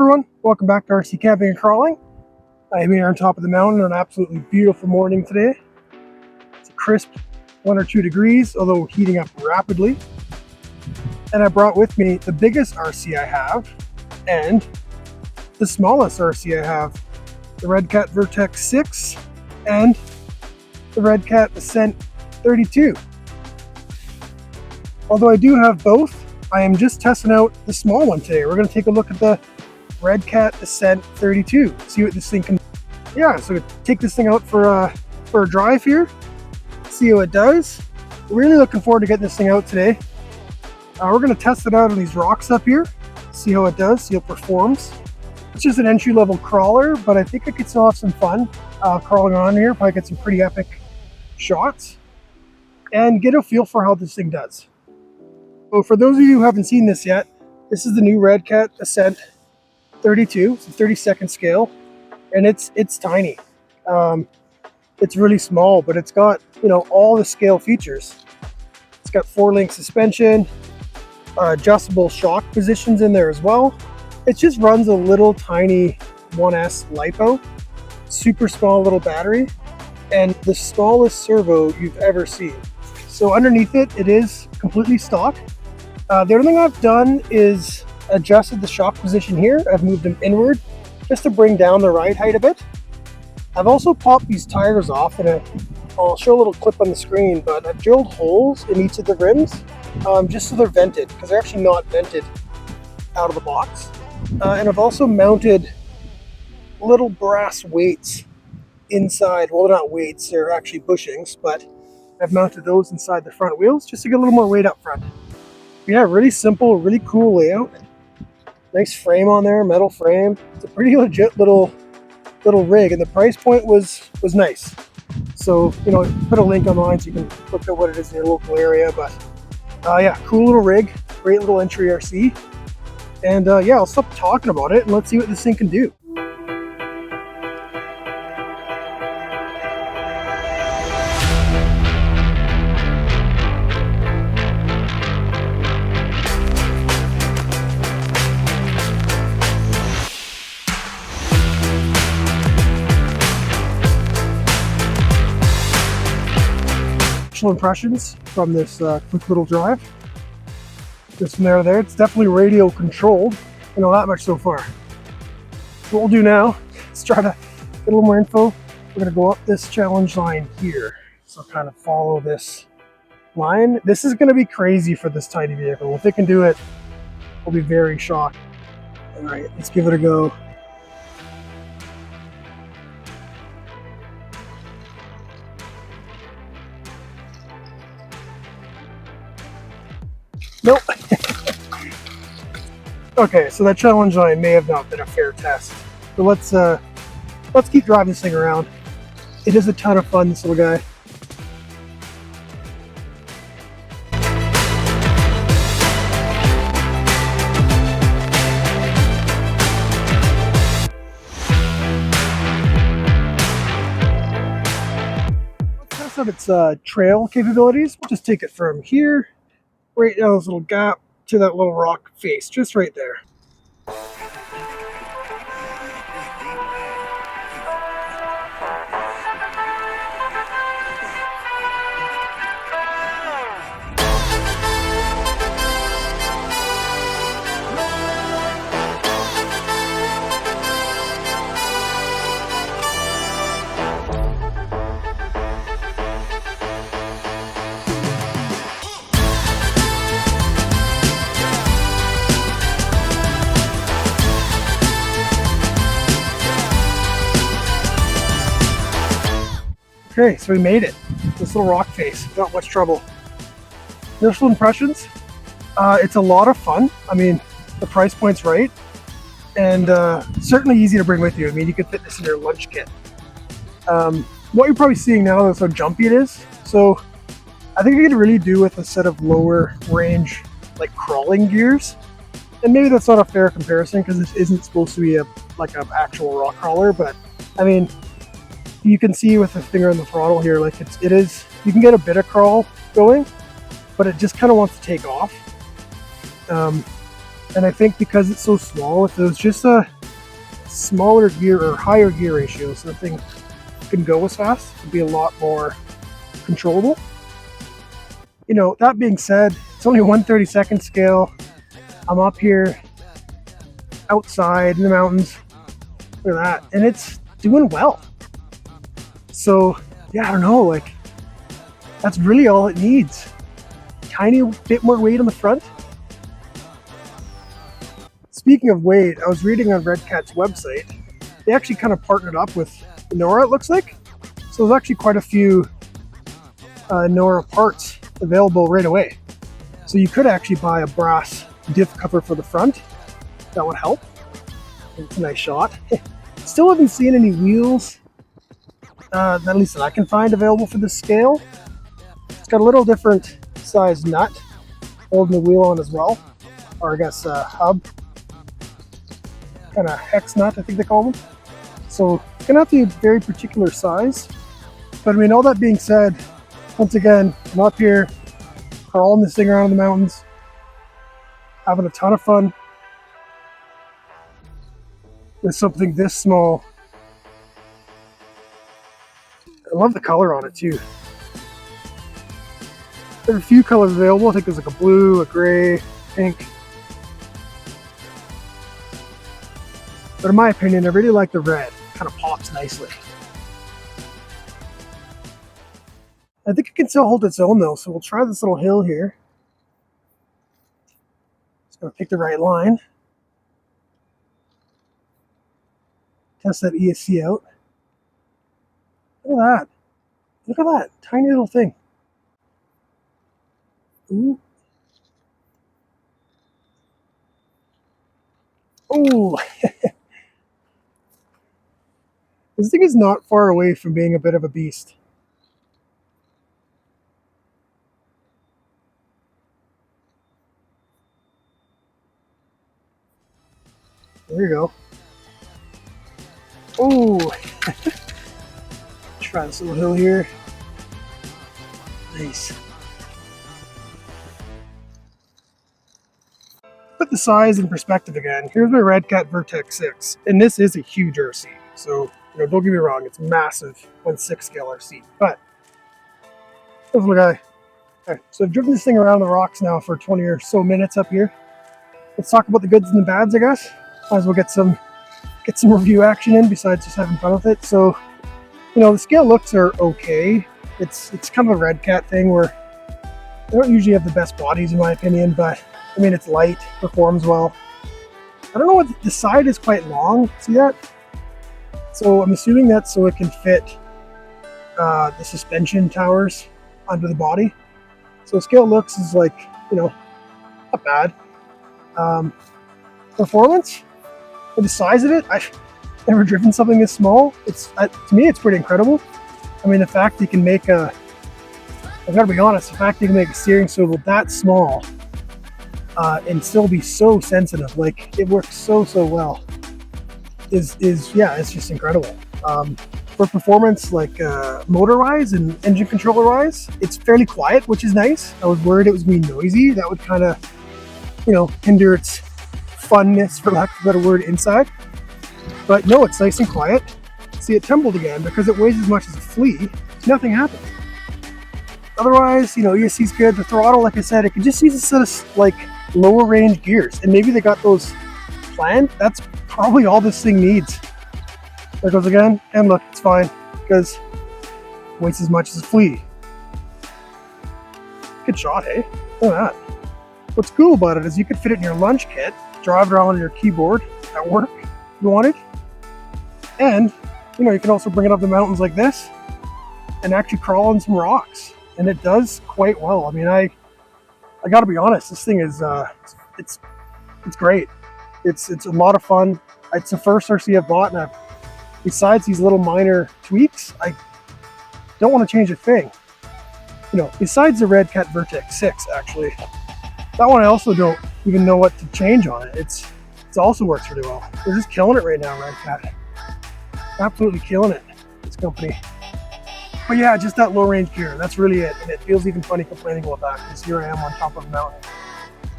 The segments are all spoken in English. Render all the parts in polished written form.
everyone, welcome back to RC Camping and Crawling. I am here on top of the mountain on an absolutely beautiful morning today. It's a crisp 1 or 2 degrees, although heating up rapidly. And I brought with me the biggest RC I have and the smallest RC I have, the Redcat Vertex 6 and the Redcat Ascent 32. Although I do have both, I am just testing out the small one today. We're going to take a look at the Redcat Ascent 32, see what this thing can do. Yeah, so take this thing out for a drive here, see how it does. Really looking forward to getting this thing out today. We're going to test it out on these rocks up here, see how it does, see how it performs. It's just an entry-level crawler, but I think I could still have some fun crawling on here, probably get some pretty epic shots, and get a feel for how this thing does. So for those of you who haven't seen this yet, this is the new Redcat Ascent 32. It's a 32nd scale, and it's tiny. It's really small, but it's got, you know, all the scale features. It's got 4-link suspension, adjustable shock positions in there as well. It just runs a little tiny 1S LiPo, super small little battery, and the smallest servo you've ever seen. So underneath it, it is completely stock. The only thing I've done is adjusted the shock position here. I've moved them inward just to bring down the ride height a bit. I've also popped these tires off, and I'll show a little clip on the screen, but I've drilled holes in each of the rims just so they're vented, because they're actually not vented out of the box. And I've also mounted little brass weights inside. Well, they're not weights, they're actually bushings, but I've mounted those inside the front wheels just to get a little more weight up front. Yeah, really simple, really cool layout. Nice frame on there, metal frame. It's a pretty legit little rig, and the price point was nice. So, you know, put a link online so you can look at what it is in your local area. But yeah, cool little rig, great little entry RC. And yeah, I'll stop talking about it and let's see what this thing can do. Impressions from this quick little drive. Just from there to there, it's definitely radio controlled. I know that much so far. So what we'll do now is try to get a little more info. We're going to go up this challenge line here. So kind of follow this line. This is going to be crazy for this tiny vehicle. If it can do it, I'll be very shocked. All right, let's give it a go. Nope. Okay, so that challenge line may have not been a fair test. So let's keep driving this thing around. It is a ton of fun, this little guy. Let's test out its trail capabilities. We'll just take it from here right down this little gap to that little rock face, just right there. Okay, so we made it. This little rock face, not much trouble. Initial impressions, it's a lot of fun. I mean, the price point's right, and certainly easy to bring with you. I mean, you could fit this in your lunch kit. What you're probably seeing now is how jumpy it is. So I think you could really do with a set of lower range, like crawling gears. And maybe that's not a fair comparison because this isn't supposed to be like an actual rock crawler, but I mean, you can see with the finger on the throttle here, like it is, you can get a bit of crawl going, but it just kind of wants to take off. And I think because it's so small, if it was just a smaller gear or higher gear ratio, so the thing can go as fast, it'd be a lot more controllable. You know, that being said, it's only a 1/32 scale. I'm up here outside in the mountains. Look at that. And it's doing well. So yeah, I don't know, like that's really all it needs. Tiny bit more weight on the front. Speaking of weight, I was reading on Redcat's website. They actually kind of partnered up with Nora, it looks like. So there's actually quite a few Nora parts available right away. So you could actually buy a brass diff cover for the front. That would help. It's a nice shot. Still haven't seen any wheels, at least that I can find, available for this scale. It's got a little different size nut holding the wheel on as well, or I guess hub, kind of hex nut I think they call them. So it's gonna have to be a very particular size. But I mean, all that being said, once again, I'm up here crawling this thing around in the mountains, having a ton of fun with something this small. I love the color on it too. There are a few colors available. I think there's like a blue, a gray, pink. But in my opinion, I really like the red. It kind of pops nicely. I think it can still hold its own though, so we'll try this little hill here. Just gotta pick the right line. Test that ESC out. Look at that. Look at that tiny little thing. Ooh. Oh. This thing is not far away from being a bit of a beast. There you go. Oh. Try this little hill here. Nice. Put the size in perspective again. Here's my Redcat Vertex 6, and this is a huge RC. So, you know, don't get me wrong, it's massive 1/6 scale RC. But this little guy. Okay, so I've driven this thing around the rocks now for 20 or so minutes up here. Let's talk about the goods and the bads, I guess. Might as well get some review action in besides just having fun with it. So, you know, the scale looks are okay. It's kind of a Redcat thing where they don't usually have the best bodies in my opinion, but I mean, it's light, performs well. I don't know what the side is quite long. See that? So I'm assuming that's so it can fit the suspension towers under the body. So scale looks is like, you know, not bad. Performance for the size of it, I've never driven something this small. It's to me, it's pretty incredible. I mean, the fact you can make I've got to be honest, the fact you can make a steering swivel that small and still be so sensitive, like it works so well, is yeah, it's just incredible. For performance, like motor-wise and engine controller-wise, it's fairly quiet, which is nice. I was worried it was going to be noisy. That would kind of, you know, hinder its funness, for lack of a better word, inside. But no, it's nice and quiet. See, it tumbled again because it weighs as much as a flea. Nothing happened. Otherwise, you know, ESC's good. The throttle, like I said, it can just use a set of like lower range gears, and maybe they got those planned. That's probably all this thing needs. There it goes again, and look, it's fine because it weighs as much as a flea. Good shot, hey? Look at that. What's cool about it is you could fit it in your lunch kit, drive it around on your keyboard at work if you wanted, and you know, you can also bring it up the mountains like this and actually crawl on some rocks, and it does quite well. I mean, I gotta be honest, this thing is it's great. It's a lot of fun. It's the first RC I've bought, and besides these little minor tweaks, I don't want to change a thing. You know, besides the Redcat Vertex 6, actually, that one I also don't even know what to change on it. It also works really well. They're just killing it right now, Redcat. Absolutely killing it, this company. But yeah, just that low range gear, that's really it. And it feels even funny complaining about that because here I am on top of a mountain.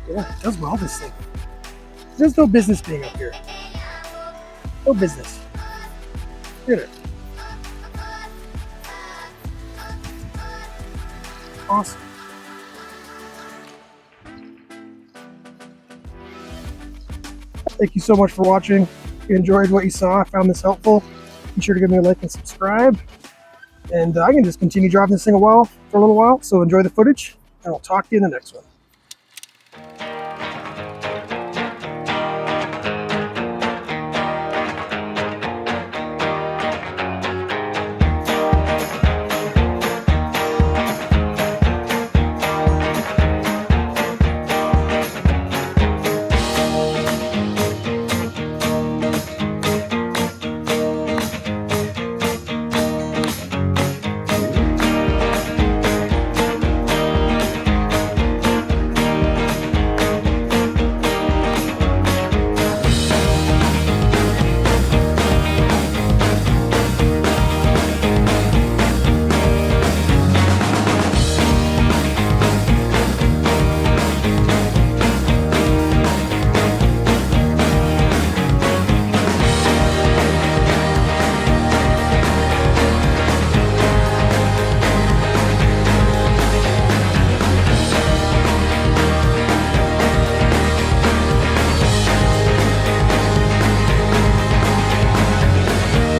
Yeah, it does well, this thing. There's no business being up here. No business. Look at it. Awesome. Thank you so much for watching. If you enjoyed what you saw, found this helpful, be sure to give me a like and subscribe. And I can just continue driving this thing for a little while. So enjoy the footage, and I'll talk to you in the next one.